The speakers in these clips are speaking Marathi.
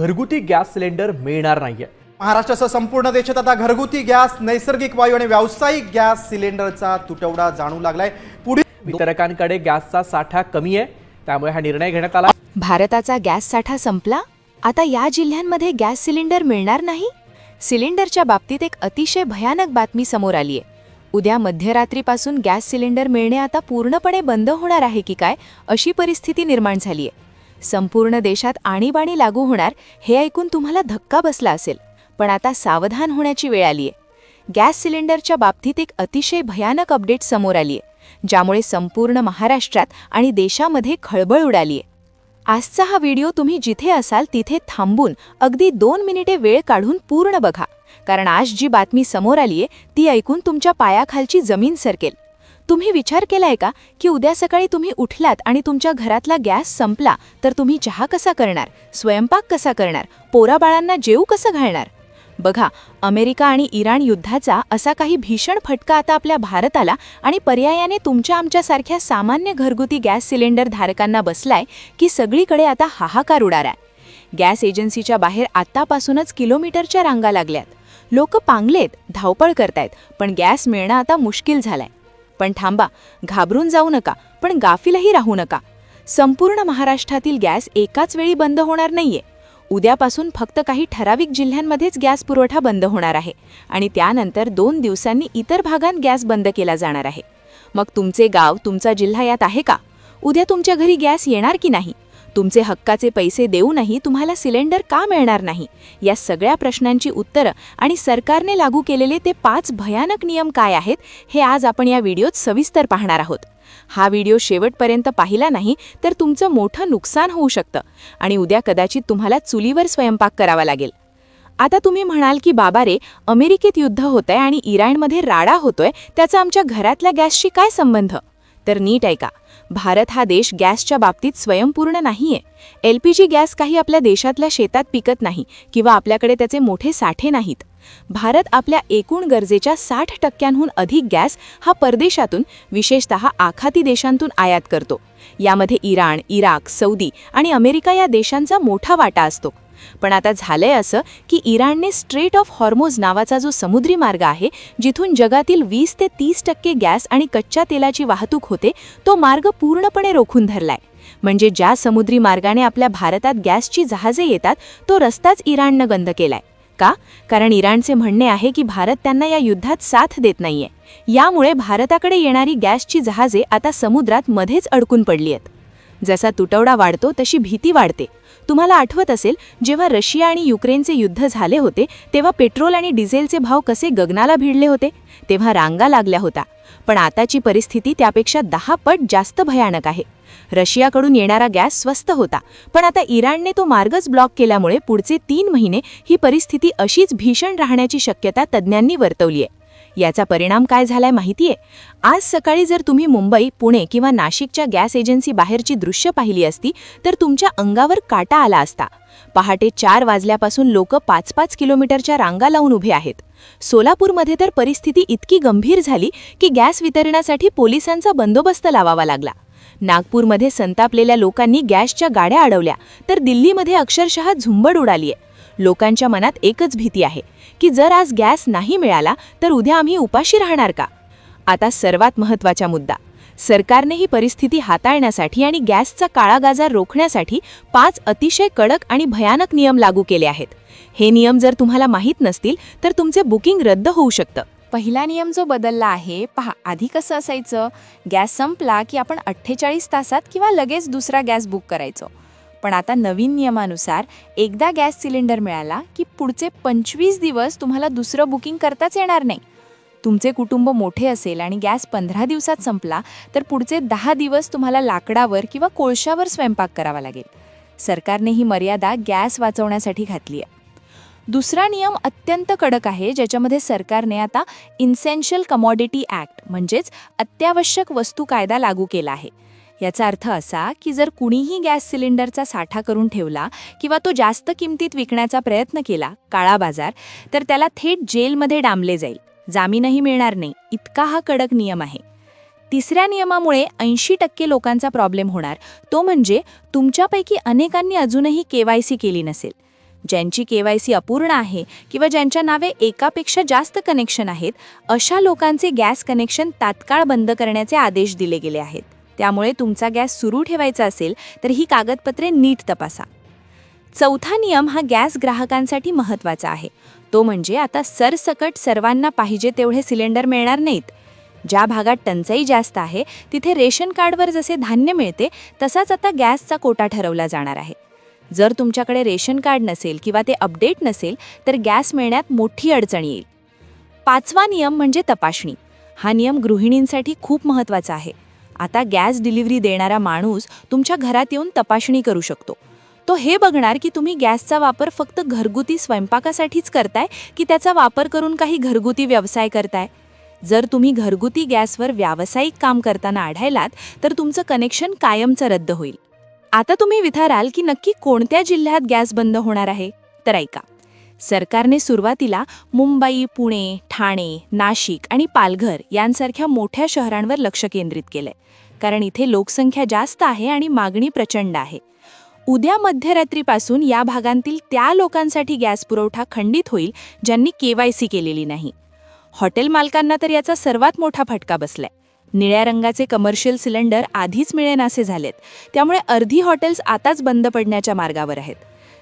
घरगुती गॅस सिलेंडर मिळणार नाहीये। महाराष्ट्रासह संपूर्ण देशात आता घरगुती गॅस, नैसर्गिक वायू आणि व्यावसायिक गॅस सिलेंडरचा तुटवडा जाणू लागलाय। पुढे वितरकांकडे गॅसचा साठा कमी आहे, त्यामुळे हा निर्णय घेण्यात आला। भारताचा गॅस साठा संपला, आता या जिल्ह्यांमध्ये गॅस सिलेंडर मिळणार नाही। सिलेंडरच्या बाबतीत एक अतिशय भयानक बातमी समोर आली आहे। उद्या मध्यरात्रीपासून गॅस सिलेंडर मिळणे आता पूर्णपणे बंद होणार आहे की काय, अशी परिस्थिती निर्माण झाली आहे। संपूर्ण देशात आणीबाणी लागू होणार हे ऐकून तुम्हाला धक्का बसला असेल, पण आता सावधान होण्याची वेळ आली आहे। गॅस सिलेंडरच्या बाबतीत एक अतिशय भयानक अपडेट समोर आली आहे, ज्यामुळे संपूर्ण महाराष्ट्रात आणि देशामध्ये खळबळ उडाली आहे। आजचा हा व्हिडिओ तुम्ही जिथे असाल तिथे थांबून अगदी 2 मिनिटे वेळ काढून पूर्ण बघा, कारण आज जी बातमी समोर आलीये ती ऐकून तुमच्या पायाखालची जमीन सरकेल। तुम्ही विचार केलाय का की उद्या सकाळी तुम्ही उठलात आणि तुमच्या घरातला गॅस संपला तर तुम्ही चहा कसा करणार, स्वयंपाक कसा करणार, पोराबाळांना जेवू कसं घालणार? बघा, अमेरिका आणि इराण युद्धाचा असा काही भीषण फटका आता आपल्या भारताला आणि पर्यायाने तुमच्या आमच्यासारख्या सामान्य घरगुती गॅस सिलेंडर धारकांना बसलाय की सगळीकडे आता हाहाकार उडालाय। गॅस एजन्सीच्या बाहेर आतापासूनच किलोमीटरच्या रांगा लागल्यात। लोक पांगलेत, धावपळ करतायत, पण गॅस मिळणं आता मुश्किल झालंय। पण थांबा, घाबरून जाऊ नका, पण गाफीलही राहू नका। संपूर्ण महाराष्ट्रातील गॅस एकाच वेळी बंद होणार नाहीये। उद्यापासून फक्त काही ठराविक जिल्ह्यांमध्येच गॅस पुरवठा बंद होणार आहे आणि त्यानंतर 2 दिवसांनी इतर भागांत गॅस बंद केला जाणार आहे। मग तुमचे गाव, तुमचा जिल्हा यात आहे का? उद्या तुमच्या घरी गॅस येणार की नाही? तुमचे हक्काचे पैसे देऊनही तुम्हाला सिलेंडर का मिळणार नाही? या सगळ्या प्रश्नांची उत्तरं आणि सरकारने लागू केलेले ते 5 भयानक नियम काय आहेत हे आज आपण या व्हिडिओत सविस्तर पाहणार आहोत। हा व्हिडिओ शेवटपर्यंत पाहिला नाही तर तुमचं मोठं नुकसान होऊ शकतं आणि उद्या कदाचित तुम्हाला चुलीवर स्वयंपाक करावा लागेल। आता तुम्ही म्हणाल की बाबा रे, अमेरिकेत युद्ध होतंय आणि इराणमध्ये राडा होतोय, त्याचा आमच्या घरातल्या गॅसशी काय संबंध? तर नीट ऐका, भारत हा देश गॅसच्या बाबतीत स्वयंपूर्ण नाहीये। LPG गॅस काही आपल्या देशातल्या शेतात पिकत नाही किंवा आपल्याकडे त्याचे मोठे साठे नाहीत। भारत आपल्या एकूण गरजेच्या 60% अधिक गॅस हा परदेशातून, विशेषतः आखाती देशांतून आयात करतो। यामध्ये इराण, इराक, सौदी आणि अमेरिका या देशांचा मोठा वाटा असतो। पण आता झालंय असं की इराणने स्ट्रेट ऑफ हॉर्मोज नावाचा जो समुद्री मार्ग आहे, जिथून जगातील 20 ते 30% गॅस आणि कच्च्या तेलाची वाहतूक होते, तो मार्ग पूर्णपणे रोखून धरलाय। म्हणजे ज्या समुद्री मार्गाने आपल्या भारतात गॅसची जहाजे येतात, तो रस्ताच इराणनं बंद केलाय। का? कारण इराणचे म्हणणे आहे की भारत त्यांना या युद्धात साथ देत नाहीये। यामुळे भारताकडे येणारी गॅसची जहाजे आता समुद्रात मध्येच अडकून पडली आहेत। जसा तुटवडा वाढतो तशी भीती वाढते। तुम्हाला आठवत असेल, जेव्हा रशिया आणि युक्रेनचे युद्ध झाले होते तेव्हा पेट्रोल आणि डिझेलचे भाव कसे गगनाला भिडले होते, तेव्हा रांगा लागल्या होत्या। पण आताची परिस्थिती त्यापेक्षा 10 पट जास्त भयानक आहे। रशियाकडून येणारा गॅस स्वस्त होता, पण आता इराणने तो मार्गच ब्लॉक केल्यामुळे पुढचे 3 महिने ही परिस्थिती अशीच भीषण राहण्याची शक्यता तज्ज्ञांनी वर्तवली आहे। याचा परिणाम काय झालाय माहितीये? आज सकाळी जर तुम्ही मुंबई, पुणे किंवा नाशिकच्या गॅस एजन्सी बाहेरची दृश्य पाहिली असती तर तुमच्या अंगावर काटा आला असता। पहाटे 4 वाजल्यापासून लोक 5-5 किलोमीटरच्या रांगा लावून उभे आहेत। सोलापूरमध्ये तर परिस्थिती इतकी गंभीर झाली की गॅस वितरणासाठी पोलिसांचा बंदोबस्त लावावा लागला। नागपूरमध्ये संतापलेल्या लोकांनी गॅसच्या गाड्या अडवल्या, तर दिल्लीमध्ये अक्षरशः झुंबड उडालीये। लोकांच्या मनात एकच भीती आहे की जर आज गॅस नाही मिळाला तर उद्या आम्ही उपाशी राहणार का? आता सर्वात महत्त्वाचा मुद्दा, सरकारने ही परिस्थिती हाताळण्यासाठी आणि गॅसचा काळाबाजार रोखण्यासाठी 5 अतिशय कडक आणि भयानक नियम लागू केले आहेत। हे नियम जर तुम्हाला माहीत नसतील तर तुमचे बुकिंग रद्द होऊ शकतं। पहिला नियम जो बदलला आहे पहा, आधी कसं असायचं, गॅस संपला की आपण 48 तासात किंवा लगेच दुसरा गॅस बुक करायचो। पण आता नवीन नियमानुसार एकदा गॅस सिलेंडर मिळाला की पुढचे 25 दिवस तुम्हाला दुसरं बुकिंग करताच येणार नाही। तुमचे कुटुंब मोठे असेल आणि गॅस 15 दिवसात संपला तर पुढचे 10 दिवस तुम्हाला लाकडावर किंवा कोळशावर स्वयंपाक करावा लागेल। सरकारने ही मर्यादा गॅस वाचवण्यासाठी घातली आहे। दुसरा नियम अत्यंत कडक आहे, ज्याच्यामध्ये सरकारने आता इन्सेन्शियल कमॉडिटी ॲक्ट म्हणजेच अत्यावश्यक वस्तू कायदा लागू केला आहे। याचा अर्थ असा की जर कुणीही गॅस सिलेंडरचा साठा करून ठेवला किंवा तो जास्त किमतीत विकण्याचा प्रयत्न केला, काळा बाजार, तर त्याला थेट जेलमध्ये डांबले जाईल, जामीनही मिळणार नाही। इतका हा कडक नियम आहे। तिसऱ्या नियमामुळे 80% लोकांचा प्रॉब्लेम होणार, तो म्हणजे तुमच्यापैकी अनेकांनी अजूनही KYC केली नसेल। ज्यांची KYC अपूर्ण आहे किंवा ज्यांच्या नावे एकापेक्षा जास्त कनेक्शन आहेत, अशा लोकांचे गॅस कनेक्शन तात्काळ बंद करण्याचे आदेश दिले गेले आहेत. त्यामुळे तुमचा गॅस सुरू ठेवायचा असेल तर ही कागदपत्रे नीट तपासा. चौथा नियम हा गॅस ग्राहकांसाठी महत्त्वाचा आहे. तो म्हणजे आता सरसकट सर्वांना पाहिजे तेवढे सिलेंडर मिळणार नाहीत. ज्या भागात टंचाई जास्त आहे तिथे रेशन कार्डवर जसे धान्य मिळते तसाच आता गॅसचा कोटा ठरवला जाणार आहे. जर तुमच्याकडे रेशन कार्ड नसेल किंवा ते अपडेट नसेल तर गॅस मिळण्यात मोठी अडचण येईल. पाचवा नियम म्हणजे तपासणी. हा नियम गृहिणींसाठी खूप महत्त्वाचा आहे. आता गॅस डिलिव्हरी देणारा माणूस तुमच्या घरात येऊन तपासणी करू शकतो. तो हे बघणार की तुम्ही गॅसचा वापर फक्त घरगुती स्वयंपाकासाठीच करताय की त्याचा वापर करून काही घरगुती व्यवसाय करताय. जर तुम्ही घरगुती गॅसवर व्यावसायिक काम करताना आढळलात तर तुमचं कनेक्शन कायमचं रद्द होईल. आता तुम्ही विचाराल की नक्की कोणत्या जिल्ह्यात गॅस बंद होणार आहे? तर ऐका. सरकारने सुरुवातीला मुंबई, पुणे, ठाणे, नाशिक आणि पालघर यांसारख्या मोठ्या शहरांवर लक्ष केंद्रित केलंय, कारण इथे लोकसंख्या जास्त आहे आणि मागणी प्रचंड आहे. उद्या मध्यरात्रीपासून या भागांतील त्या लोकांसाठी गॅस पुरवठा खंडित होईल ज्यांनी KYC केलेली नाही. हॉटेल मालकांना तर याचा सर्वात मोठा फटका बसलाय. निळ्या रंगाचे कमर्शियल सिलेंडर आधीच मिळेनासे झालेत, त्यामुळे अर्धी हॉटेल्स आताच बंद पडण्याच्या मार्गावर आहेत.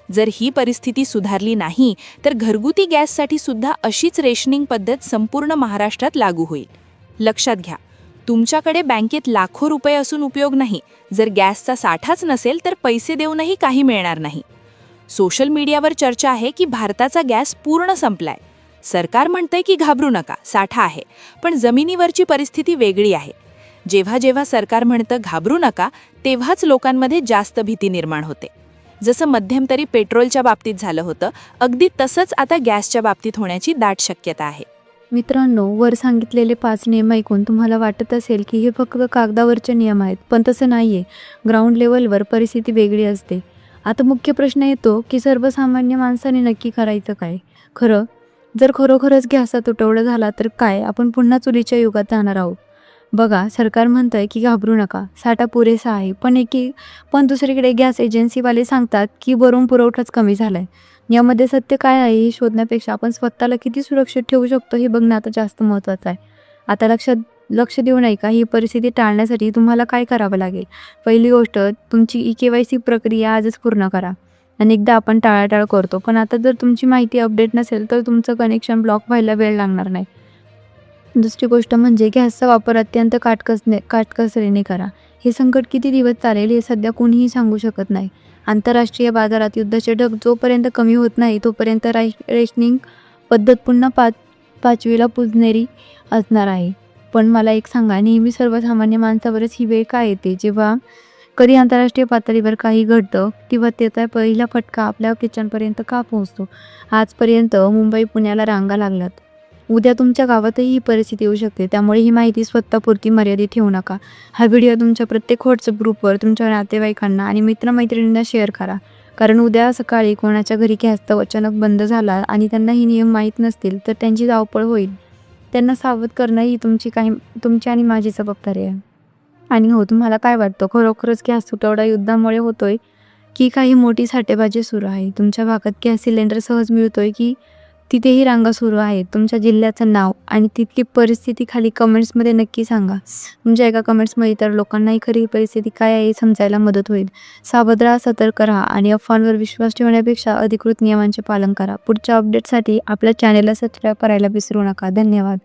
जर ही परिस्थिती सुधारली नाही तर घरगुती गॅससाठी सुद्धा अशीच रेशनिंग पद्धत संपूर्ण महाराष्ट्रात लागू होईल. लक्षात घ्या, तुमच्याकडे बँकेत लाखो रुपये असून उपयोग नाही. जर गॅसचा साठाच नसेल तर पैसे देऊनही काही मिळणार नाही. सोशल मीडियावर चर्चा आहे की भारताचा गॅस पूर्ण संपलाय. सरकार म्हणतंय की घाबरू नका, साठा आहे. पण जमिनीवरची परिस्थिती वेगळी आहे. जेव्हा जेव्हा सरकार म्हणतं घाबरू नका, तेव्हाच लोकांमध्ये जास्त भीती निर्माण होते. जसं मध्यंतरी पेट्रोलच्या बाबतीत झालं होतं, अगदी तसंच आता गॅसच्या बाबतीत होण्याची दाट शक्यता आहे. मित्रांनो, वर सांगितलेले 5 नियम ऐकून तुम्हाला वाटत असेल की हे फक्त कागदावरचे नियम आहेत, पण तसं नाही आहे. ग्राउंड लेवलवर परिस्थिती वेगळी असते. आता मुख्य प्रश्न येतो की सर्वसामान्य माणसाने नक्की करायचं काय? जर खरोखरच गॅसचा तुटवडा झाला तर काय आपण पुन्हा चुलीच्या युगात जाणार आहोत? बघा, सरकार म्हणतंय की घाबरू नका, साठा पुरेसा आहे. पण दुसरीकडे गॅस एजन्सीवाले सांगतात की वरून पुरवठाच कमी झालाय. यामध्ये सत्य काय आहे हे शोधण्यापेक्षा आपण स्वतःला किती सुरक्षित ठेवू शकतो हे बघणं आता जास्त महत्त्वाचं आहे. आता लक्ष देऊ नये का? ही परिस्थिती टाळण्यासाठी तुम्हाला काय करावं लागेल? पहिली गोष्ट, तुमची KYC प्रक्रिया आजच पूर्ण करा. अनेकदा आपण टाळाटाळ करतो, पण आता जर तुमची माहिती अपडेट नसेल तर तुमचं कनेक्शन ब्लॉक व्हायला वेळ लागणार नाही. दुसरी गोष्ट म्हणजे गॅसचा वापर अत्यंत काटकसरीने करा. हे संकट किती दिवस चालेल हे सध्या कोणीही सांगू शकत नाही. आंतरराष्ट्रीय बाजारात युद्धाचे ढग जोपर्यंत कमी होत नाही तोपर्यंत रेशनिंग पद्धत पुन्हा पाचवीला पुजणारी असणार आहे. पण मला एक सांगा, नेहमी सर्वसामान्य माणसावरच ही वेळ का येते? जेव्हा कधी आंतरराष्ट्रीय पातळीवर काही घडतं तेव्हा त्याचा पहिला फटका आपल्या किचनपर्यंत का पोहोचतो? आजपर्यंत मुंबई, पुण्याला रांगा लागल्यात. उद्या तुमच्या गावातही ही परिस्थिती येऊ शकते. त्यामुळे ही माहिती स्वतःपुरती मर्यादित ठेवू नका. हा व्हिडिओ तुमच्या प्रत्येक व्हॉट्सअप ग्रुपवर तुमच्या नातेवाईकांना आणि मित्रमैत्रिणींना शेअर करा. कारण उद्या सकाळी कोणाच्या घरी गॅस अचानक बंद झाला आणि त्यांना ही नियम माहीत नसतील तर त्यांची धावपळ होईल. त्यांना सावध करणं ही तुमची आणि माझी जबाबदारी आहे. आणि हो, तुम्हाला काय वाटतं, खरोखरच गॅस तुटवडा युद्धामुळे होतोय की काही मोठी साठेबाजी सुरू आहे? तुमच्या भागात गॅस सिलेंडर सहज मिळतोय की तिथेही रांगा सुरू आहेत? तुमच्या जिल्ह्याचं नाव आणि तिथली परिस्थिती खाली कमेंट्समध्ये नक्की सांगा. तुमच्या एका कमेंट्समध्ये तर लोकांनाही खरी परिस्थिती काय आहे हे समजायला मदत होईल. सावध राहा, सतर्क राहा आणि अफवांवर विश्वास ठेवण्यापेक्षा अधिकृत नियमांचे पालन करा. पुढच्या अपडेटसाठी आपल्या चॅनेलला सबस्क्राईब करायला विसरू नका. धन्यवाद.